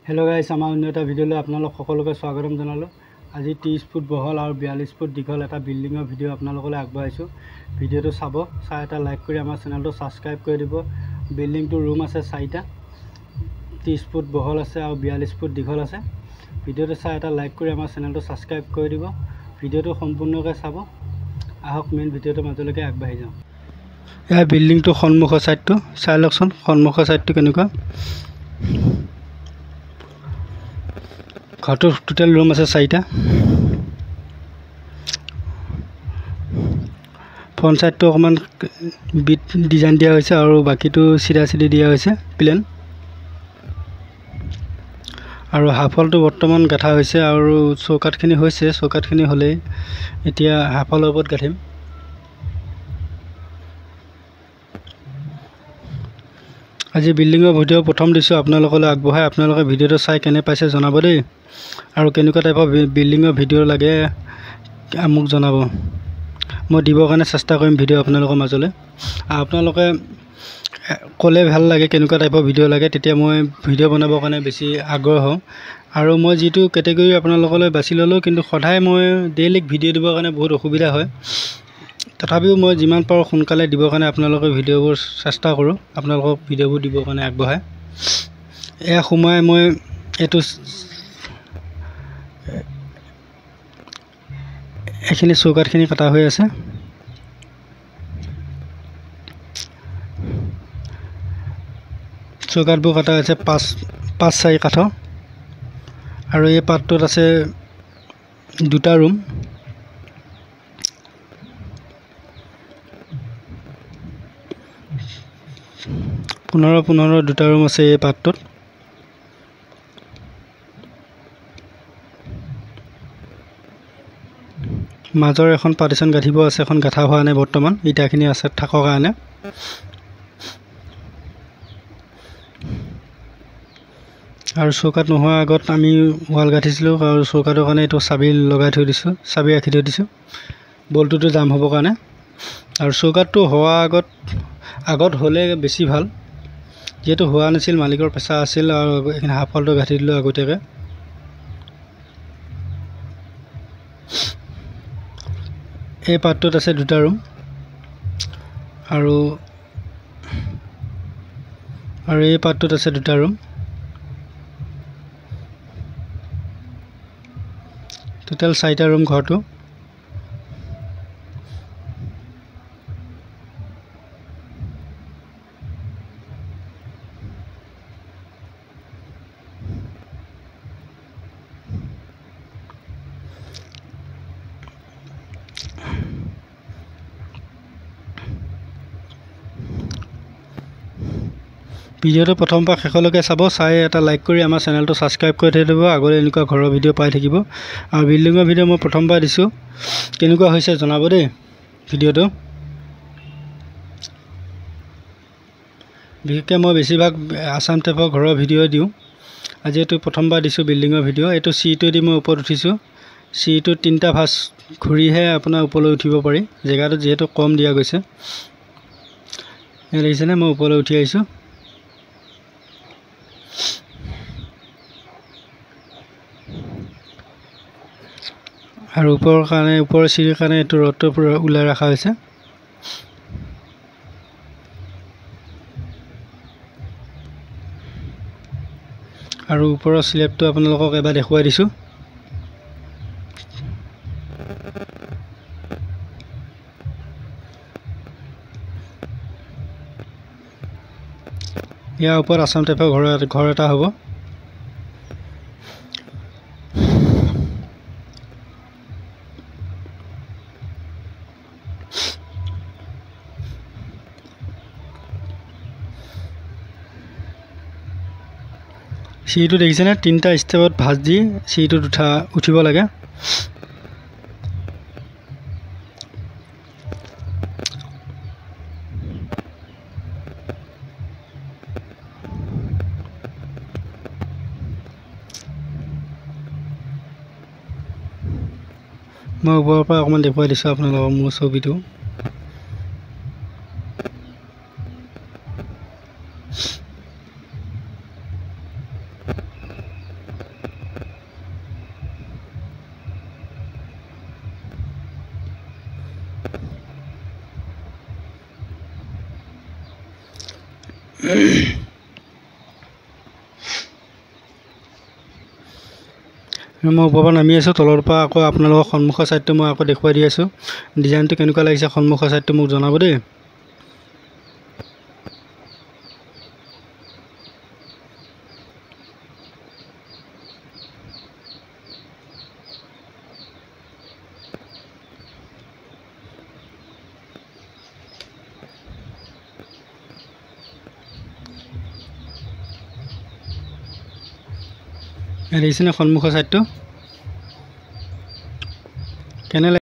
Hello guys आमार अन्य एटा video आपनालोक सकलोके स्वागतम जनालो। आज 30 फुट बहल और 42 फुट दीघल एटा बिल्डिंगर भिडिओ आपनालोकले आगबाइछो। भिडिओটো चाबो, चाइ एटा लाइक करि आमार चेनेलটো सबस्क्राइब करि दिबो। बिल्डिंगটো रूम आछे 4टा, 30 फुट बहल आछे और 42 फुट दीघल आछे। भिडिओটো चाइ एटा लाइक करि आमार चेनेलটো सबस्क्राइब करि दिबो। भिडिओটো सम्पूर्णके चाबो। आहक मेन भिडिओটো মাজলৈকে আগবাঢ়ি যাওঁ। या बिल्डिंगটো सन्मुखৰ साइडটো চাই লওকচোন, सन्मुखৰ साइडটো কেনেকুৱা। घरটো टोटल रूम আছে 4টা। फ्रंट साइडটো অকমান বিট ডিজাইন দিয়া হৈছে আৰু বাকিটো সিধা সিধি দিয়া হৈছে প্লেন। আৰু হাফলটো বৰ্তমান গাঠা হৈছে আৰু চৌকাটখিনি হৈছে। চৌকাটখিনি হলে এতিয়া হাফলৰ ওপৰত গাঠিম। আজি বিল্ডিংৰ ভিডিও প্ৰথম দিছো আপোনালোকলৈ আগবঢ়াই। আপোনালোকে ভিডিওটো চাই কেনে পাইছে জনাব দেই। আৰু কেনেকুৱা টাইপৰ বিল্ডিংৰ ভিডিও লাগে মোক জনাব। মই দিবৰ কাৰণে চেষ্টা কৰিম ভিডিও আপোনালোকৰ মাজলৈ। আপোনালোকে ক'লে ভাল লাগে কেনেকুৱা টাইপৰ ভিডিও লাগে, তেতিয়া মই ভিডিও বনাবৰ কাৰণে বেছি আগ্ৰহ হওঁ। আৰু মই যেটো ক্যাটাগৰী আপোনালোকলৈ বাছি ললো, কিন্তু সদায় মই ডেইলি ভিডিও দিবৰ কাৰণে বহুত অসুবিধা হয়। তথাপিও মই যিমান পাৰো সোনকালে দিবৰ কাৰণে আপোনালোকৰ ভিডিওবোৰ চেষ্টা কৰো। আপোনালোকক ভিডিওবোৰ দিবৰ কাৰণে আগবঢ়াই এয়া সময় মই এটো এখিনি চৌকাটখিনি কাটা হৈ আছে। চৌকাটবোৰ কাটা আছে 5-4 কাঠৰ। আৰু এই পাৰ্টটোত আছে 2টা ৰুম। পোন্ধৰ 2টা ৰুম আছে এই পাৰ্টটোত। মাজৰ এখন পাৰ্টিশন গাঠিব আছে, এখন গাঠা হোৱা নাই বৰ্তমান। ইটাখিনি আছে থাকৰ কাৰণে। আৰু চৌকাট নোহোৱাৰ আগত আমি ওয়াল গাঠিছিলো আৰু চৌকাটৰ কাৰণে এটো চাবি লগাই থৈ দিছো, চাবি ৰাখি থৈ দিছো বলটোটো জাম হ'ব কাৰণে। আৰু চৌকাটটো হোৱা আগত হলে বেছি ভাল, যেটো হোৱা নাছিল মালিকৰ পেছা আছিল। আৰু এখানে হাফলটো গাঠি দিলো আগতীয়াকে। এই পাৰ্টটোত আছে 2টা ৰুম আৰু এই পাৰ্টটোত আছে 2টা ৰুম। টোটাল 4টা ৰুম ঘৰটো। ভিডিওটো প্ৰথম পৰা শেষলৈকে চাব। চাই এটা লাইক কৰি আমাৰ চেনেলটো সাবস্ক্ৰাইব কৰি থৈ দিব। আগলৈ এনেকুৱা ঘৰৰ ভিডিও পাই থাকিব। আৰু বিল্ডিংৰ ভিডিও মই প্ৰথমবাৰ দিছো, কেনেকুৱা হৈছে জনাব দেই ভিডিওটো। বিশেষকৈ মই বেছিভাগ আসাম টাইপৰ ঘৰৰ ভিডিও দিওঁ। আজি এইটো প্ৰথমবাৰ দিছো বিল্ডিংৰ ভিডিও। এইটো সিটো দি মই ওপৰত উঠিছো। সিটো 3টা ভাঁজ ঘূৰিহে আপোনাৰ ওপৰলৈ উঠিব পাৰি। জেগাটো যেহেতু কম দিয়া গৈছে, এই দেখিছেনে মই ওপৰলৈ উঠি আহিছো। আৰু ওপৰৰ চিৰিৰ কাৰণে এইটো ৰডটো পুৰা উলাই ৰাখা হৈছে। আৰু ওপৰৰ স্লেবটো আপোনালোকক এবাৰ দেখুৱাই দিছো। ইয়াৰ ওপৰত আসাম টাইপৰ ঘৰ এটা হ'ব। সিটো দেখিছেনে 3টা ষ্টেপত ভাঁজ দি সিটোত উঠিব লাগে। মই ওপৰৰ পৰা অকমান দেখুৱাই দিছো আপোনালোকক মোৰ ছবিটো। মই ওপৰৰ পৰা নামি আছোঁ, তলৰ পৰা আকৌ আপোনালোকৰ সন্মুখৰ ছাইডটো মই আকৌ দেখুৱাই দি আছোঁ। ডিজাইনটো কেনেকুৱা লাগিছে সন্মুখৰ ছাইডটো মোক জনাব দেই। দেখিছেনে সন্মুখৰ ছাইডটো কেনে